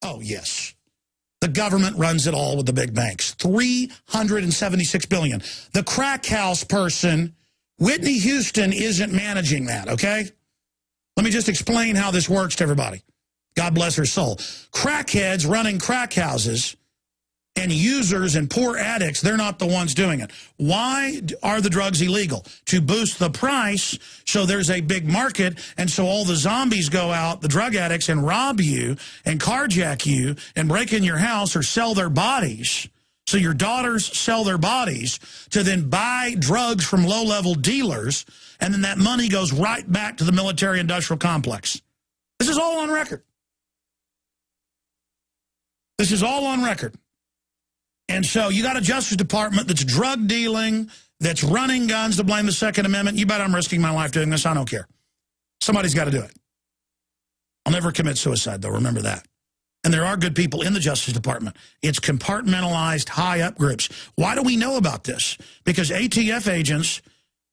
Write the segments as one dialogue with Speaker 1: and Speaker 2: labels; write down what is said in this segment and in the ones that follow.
Speaker 1: Oh, yes. The government runs it all with the big banks. $376 billion. The crack house person, Whitney Houston, isn't managing that, okay? Let me just explain how this works to everybody. God bless her soul. Crackheads running crack houses and users and poor addicts, they're not the ones doing it. Why are the drugs illegal? To boost the price so there's a big market, and so all the zombies go out, the drug addicts, and rob you and carjack you and break in your house or sell their bodies. So your daughters sell their bodies to then buy drugs from low-level dealers, and then that money goes right back to the military-industrial complex. This is all on record. This is all on record. And so you got a Justice Department that's drug dealing, that's running guns to blame the Second Amendment. You bet I'm risking my life doing this. I don't care. Somebody's got to do it. I'll never commit suicide, though. Remember that. And there are good people in the Justice Department. It's compartmentalized, high-up groups. Why do we know about this? Because ATF agents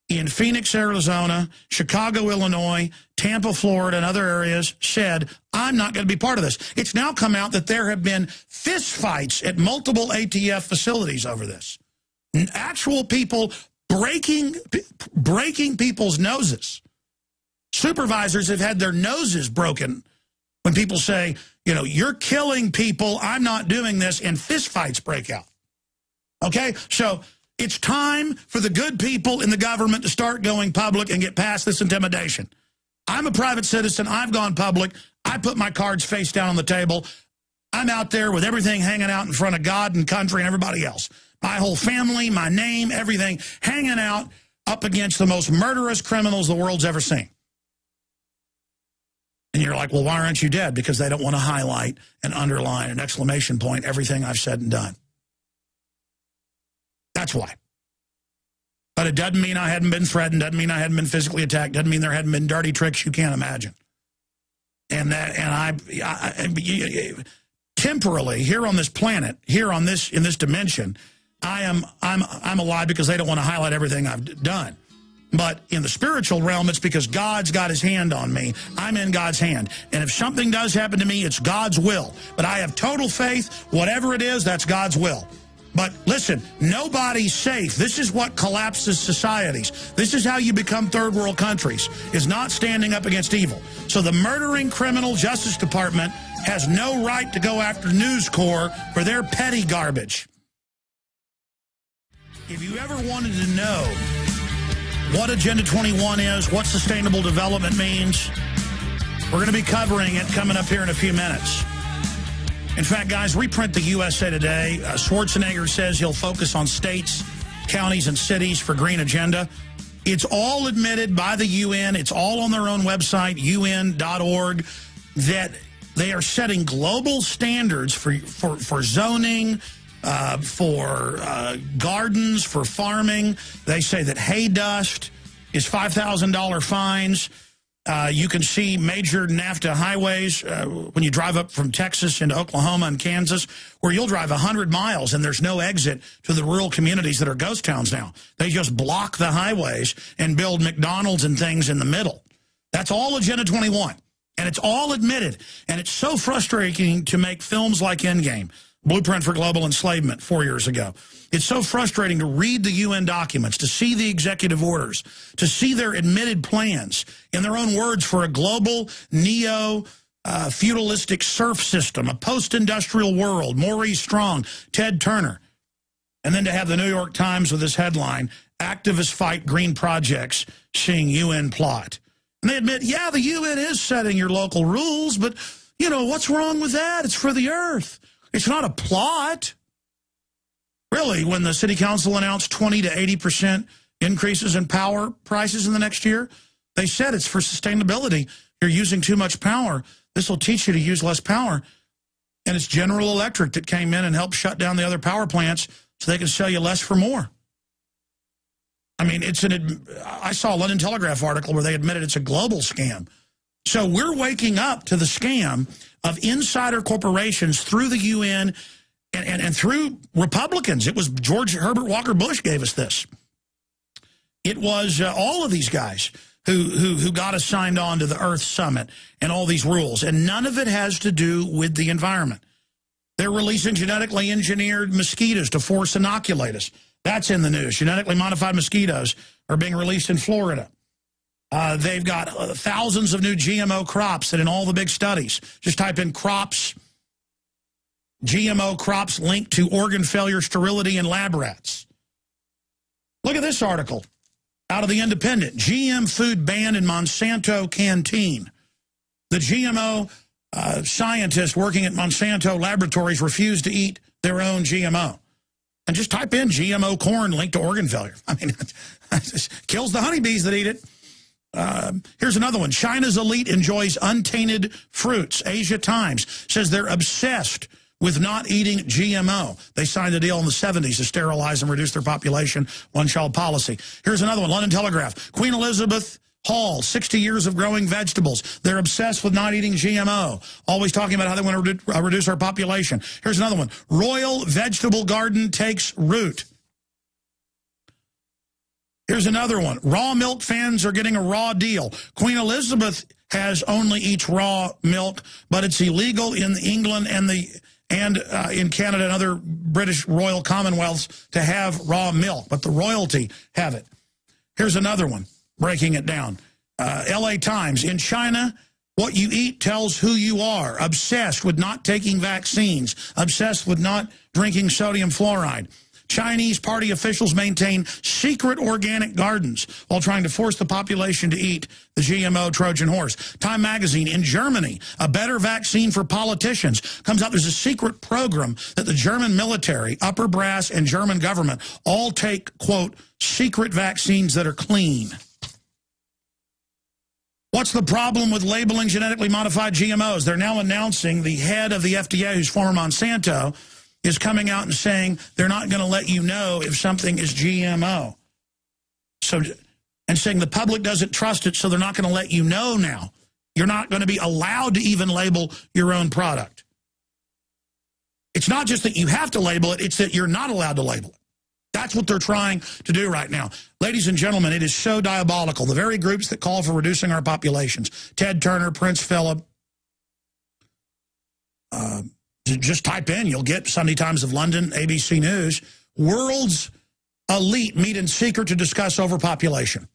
Speaker 1: in Phoenix, Arizona, Chicago, Illinois, Tampa, Florida, and other areas said, I'm not going to be part of this. It's now come out that there have been fistfights at multiple ATF facilities over this. Actual people breaking people's noses. Supervisors have had their noses broken when people say, you know, you're killing people, I'm not doing this, and fistfights break out. Okay? So it's time for the good people in the government to start going public and get past this intimidation. I'm a private citizen. I've gone public. I put my cards face down on the table. I'm out there with everything hanging out in front of God and country and everybody else. My whole family, my name, everything hanging out up against the most murderous criminals the world's ever seen. And you're like, well, why aren't you dead? Because they don't want to highlight and underline an exclamation point everything I've said and done. That's why. But it doesn't mean I hadn't been threatened, doesn't mean I hadn't been physically attacked, doesn't mean there hadn't been dirty tricks you can't imagine. And temporally, here on this planet, here on this, in this dimension, I'm alive because they don't want to highlight everything I've done. But in the spiritual realm, it's because God's got his hand on me. I'm in God's hand. And if something does happen to me, it's God's will. But I have total faith. Whatever it is, that's God's will. But listen, nobody's safe. This is what collapses societies. This is how you become third world countries, is not standing up against evil. So the murdering criminal Justice Department has no right to go after News Corps for their petty garbage. If you ever wanted to know what Agenda 21 is, what sustainable development means, we're going to be covering it coming up here in a few minutes. In fact, guys, reprint the USA Today. Schwarzenegger says he'll focus on states, counties, and cities for green agenda. It's all admitted by the UN. It's all on their own website, un.org, that they are setting global standards for zoning, for gardens, for farming. They say that hay dust is $5,000 fines. You can see major NAFTA highways when you drive up from Texas into Oklahoma and Kansas, where you'll drive 100 miles and there's no exit to the rural communities that are ghost towns now. They just block the highways and build McDonald's and things in the middle. That's all Agenda 21. And it's all admitted. And it's so frustrating to make films like Endgame, Blueprint for Global Enslavement 4 years ago. It's so frustrating to read the UN documents, to see the executive orders, to see their admitted plans, in their own words, for a global neo-feudalistic serf system, a post-industrial world, Maurice Strong, Ted Turner. And then to have the New York Times with this headline, Activists Fight Green Projects, Seeing UN Plot. And they admit, yeah, the UN is setting your local rules, but, you know, what's wrong with that? It's for the earth. It's not a plot. Really, when the city council announced 20 to 80% increases in power prices in the next year, they said it's for sustainability. You're using too much power. This will teach you to use less power. And it's General Electric that came in and helped shut down the other power plants so they can sell you less for more. I mean, I saw a London Telegraph article where they admitted it's a global scam. So we're waking up to the scam of insider corporations through the UN and through Republicans. It was George Herbert Walker Bush gave us this. It was all of these guys who got us signed on to the Earth Summit and all these rules. And none of it has to do with the environment. They're releasing genetically engineered mosquitoes to force inoculate us. That's in the news. Genetically modified mosquitoes are being released in Florida. They've got thousands of new GMO crops that in all the big studies, just type in crops, GMO crops linked to organ failure, sterility, and lab rats. Look at this article out of The Independent. GM food banned in Monsanto canteen. The GMO scientists working at Monsanto laboratories refuse to eat their own GMO. And just type in GMO corn linked to organ failure. I mean, it kills the honeybees that eat it. Here's another one. China's elite enjoys untainted fruits. Asia Times says they're obsessed with not eating GMO. They signed a deal in the 70s to sterilize and reduce their population, one-child policy. Here's another one, London Telegraph. Queen Elizabeth Hall, 60 years of growing vegetables. They're obsessed with not eating GMO, always talking about how they want to reduce our population. Here's another one. Royal vegetable garden takes root. Here's another one. Raw milk fans are getting a raw deal. Queen Elizabeth has only eats raw milk, but it's illegal in England and in Canada and other British royal commonwealths to have raw milk, but the royalty have it. Here's another one, breaking it down. LA Times, in China, what you eat tells who you are. Obsessed with not taking vaccines. Obsessed with not drinking sodium fluoride. Chinese party officials maintain secret organic gardens while trying to force the population to eat the GMO Trojan horse. Time magazine, in Germany, a better vaccine for politicians. Comes out there's a secret program that the German military, upper brass, and German government all take, quote, secret vaccines that are clean. What's the problem with labeling genetically modified GMOs? They're now announcing the head of the FDA, who's former Monsanto, is coming out and saying they're not going to let you know if something is GMO. So, and saying the public doesn't trust it, so they're not going to let you know now. You're not going to be allowed to even label your own product. It's not just that you have to label it, it's that you're not allowed to label it. That's what they're trying to do right now. Ladies and gentlemen, it is so diabolical. The very groups that call for reducing our populations, Ted Turner, Prince Philip, just type in, you'll get Sunday Times of London, ABC News. World's elite meet in secret to discuss overpopulation.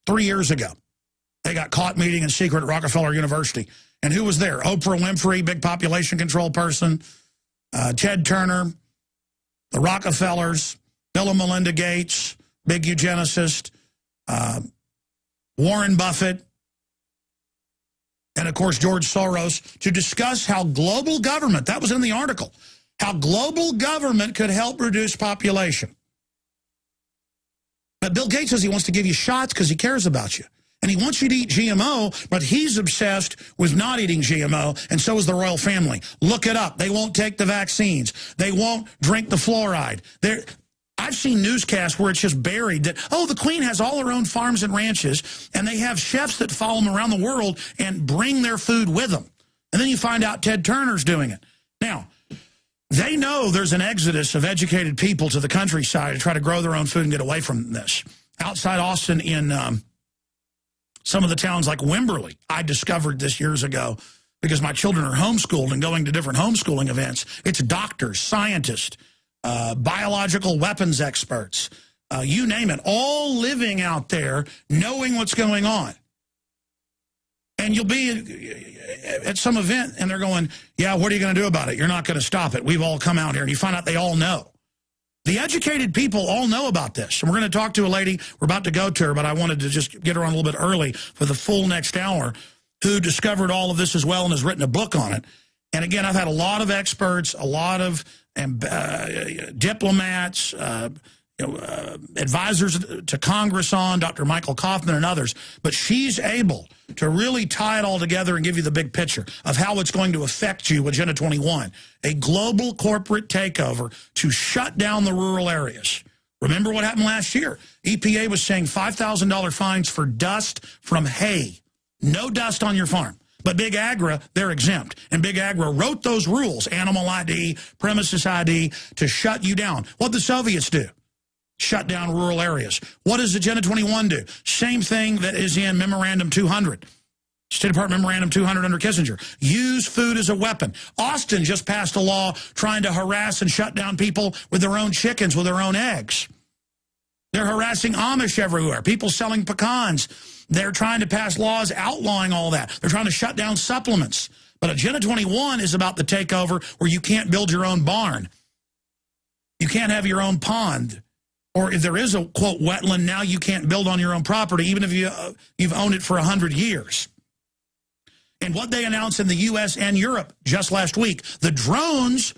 Speaker 1: 3 years ago, they got caught meeting in secret at Rockefeller University. And who was there? Oprah Winfrey, big population control person, Ted Turner, the Rockefellers, Bill and Melinda Gates, big eugenicist, Warren Buffett, and, of course, George Soros, to discuss how global government, that was in the article, how global government could help reduce population. But Bill Gates says he wants to give you shots because he cares about you. And he wants you to eat GMO, but he's obsessed with not eating GMO, and so is the royal family. Look it up. They won't take the vaccines. They won't drink the fluoride. I've seen newscasts where it's just buried that, oh, the Queen has all her own farms and ranches, and they have chefs that follow them around the world and bring their food with them. And then you find out Ted Turner's doing it. Now, they know there's an exodus of educated people to the countryside to try to grow their own food and get away from this. Outside Austin in some of the towns like Wimberley, I discovered this years ago because my children are homeschooled and going to different homeschooling events. It's doctors, scientists, biological weapons experts, you name it, all living out there knowing what's going on. And you'll be at some event and they're going, yeah, what are you going to do about it? You're not going to stop it. We've all come out here. And you find out they all know. The educated people all know about this. And we're going to talk to a lady. We're about to go to her, but I wanted to just get her on a little bit early for the full next hour, who discovered all of this as well and has written a book on it. And again, I've had a lot of experts, a lot of diplomats, advisors to Congress on, Dr. Michael Kaufman and others. But she's able to really tie it all together and give you the big picture of how it's going to affect you with Agenda 21, a global corporate takeover to shut down the rural areas. Remember what happened last year? EPA was saying $5,000 fines for dust from hay. No dust on your farm. But Big Agra, they're exempt. And Big Agra wrote those rules, animal ID, premises ID, to shut you down. What'd the Soviets do? shut down rural areas. What does Agenda 21 do? Same thing that is in Memorandum 200. State Department Memorandum 200 under Kissinger. Use food as a weapon. Austin just passed a law trying to harass and shut down people with their own chickens, with their own eggs. They're harassing Amish everywhere. People selling pecans. They're trying to pass laws outlawing all that. They're trying to shut down supplements. But Agenda 21 is about the takeover where you can't build your own barn. You can't have your own pond. Or if there is a, quote, wetland, now you can't build on your own property, even if you've owned it for 100 years. And what they announced in the U.S. and Europe just last week, the drones,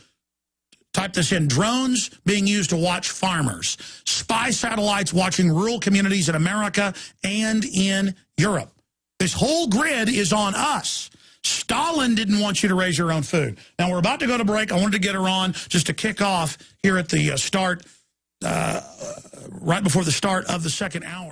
Speaker 1: type this in, drones being used to watch farmers, spy satellites watching rural communities in America and in Europe. This whole grid is on us. Stalin didn't want you to raise your own food. Now, we're about to go to break. I wanted to get her on just to kick off here at the start, right before the start of the second hour.